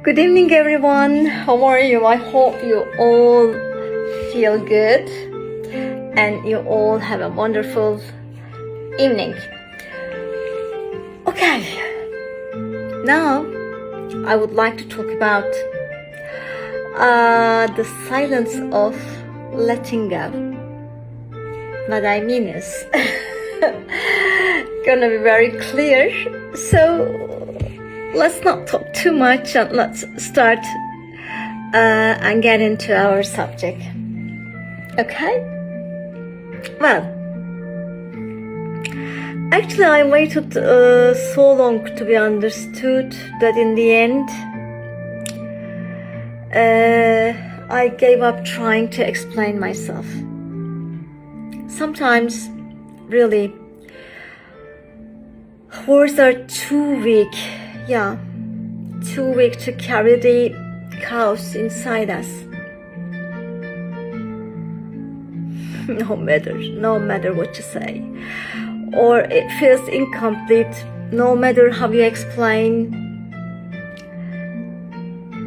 Good evening, everyone. How are you? I hope you all feel good and you all have a wonderful evening. Okay, now I would like to talk about the silence of letting go. What I mean is gonna be very clear. So let's not talk too much and let's start and get into our subject. Okay? Well, actually I waited so long to be understood that in the end I gave up trying to explain myself. Sometimes, really, words are too weak. Yeah, too weak to carry the chaos inside us. No matter what you say, or it feels incomplete, no matter how you explain,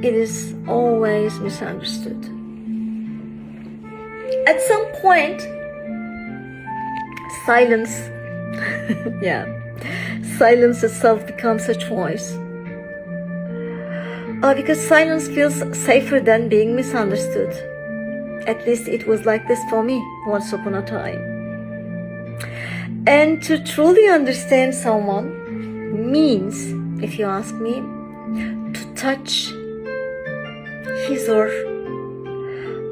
it is always misunderstood. At some point, silence, yeah, silence itself becomes a choice. Because silence feels safer than being misunderstood. At least it was like this for me once upon a time. And to truly understand someone means, if you ask me, to touch his or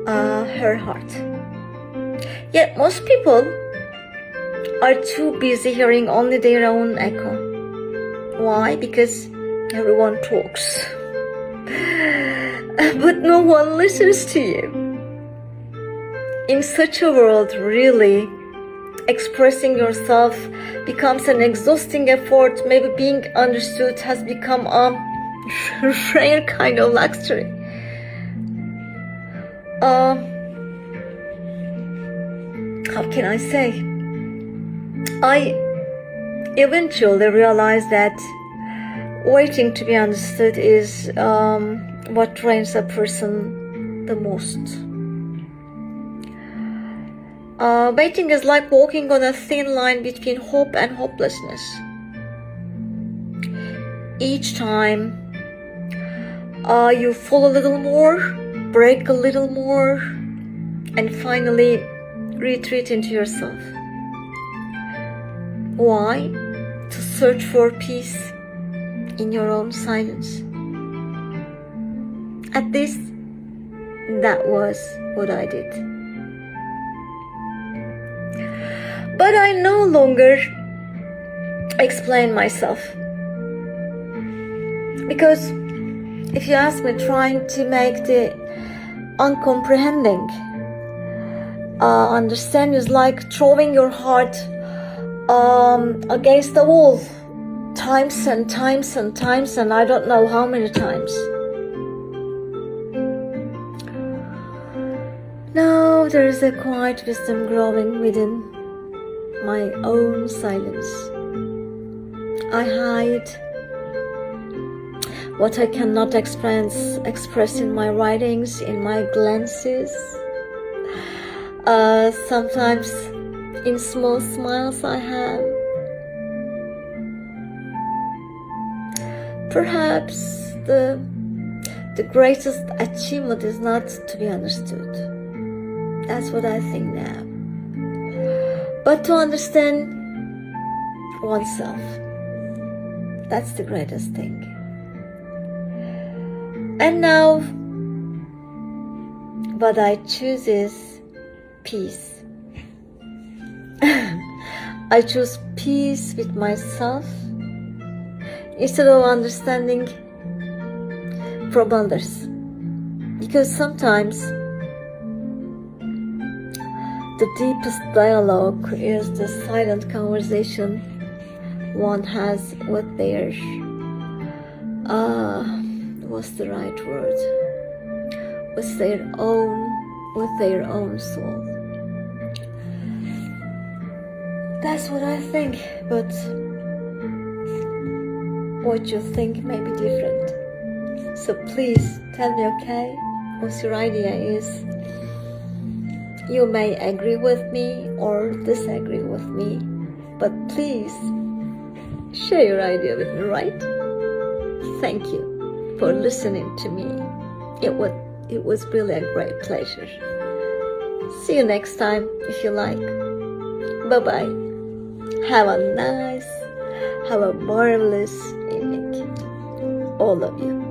her heart. Yet most people are too busy hearing only their own echo. Why? Because everyone talks, but no one listens to you. In such a world, really, expressing yourself becomes an exhausting effort. Maybe being understood has become a rare kind of luxury. How can I say? I eventually realized that waiting to be understood is what drains a person the most. Waiting is like walking on a thin line between hope and hopelessness. Each time you fall a little more, break a little more, and finally retreat into yourself. Why? To search for peace in your own silence. At least that was what I did. But I no longer explain myself. Because if you ask me, trying to make the uncomprehending understand is like throwing your heart against the wall times and times and times, and I don't know how many times. Now there is a quiet wisdom growing within my own silence. I hide what I cannot express in my writings, in my glances, sometimes in small smiles I have. Perhaps the greatest achievement is not to be understood. That's what I think now. But to understand oneself, that's the greatest thing. And now, what I choose is peace. I choose peace with myself instead of understanding from others. Because sometimes the deepest dialogue is the silent conversation one has with their, what's the right word? With their own soul. That's what I think, but what you think may be different. So please tell me, okay, what your idea is. You may agree with me or disagree with me, but please share your idea with me, right? Thank you for listening to me. It was really a great pleasure. See you next time if you like. Bye-bye. Have a marvelous evening. All of you.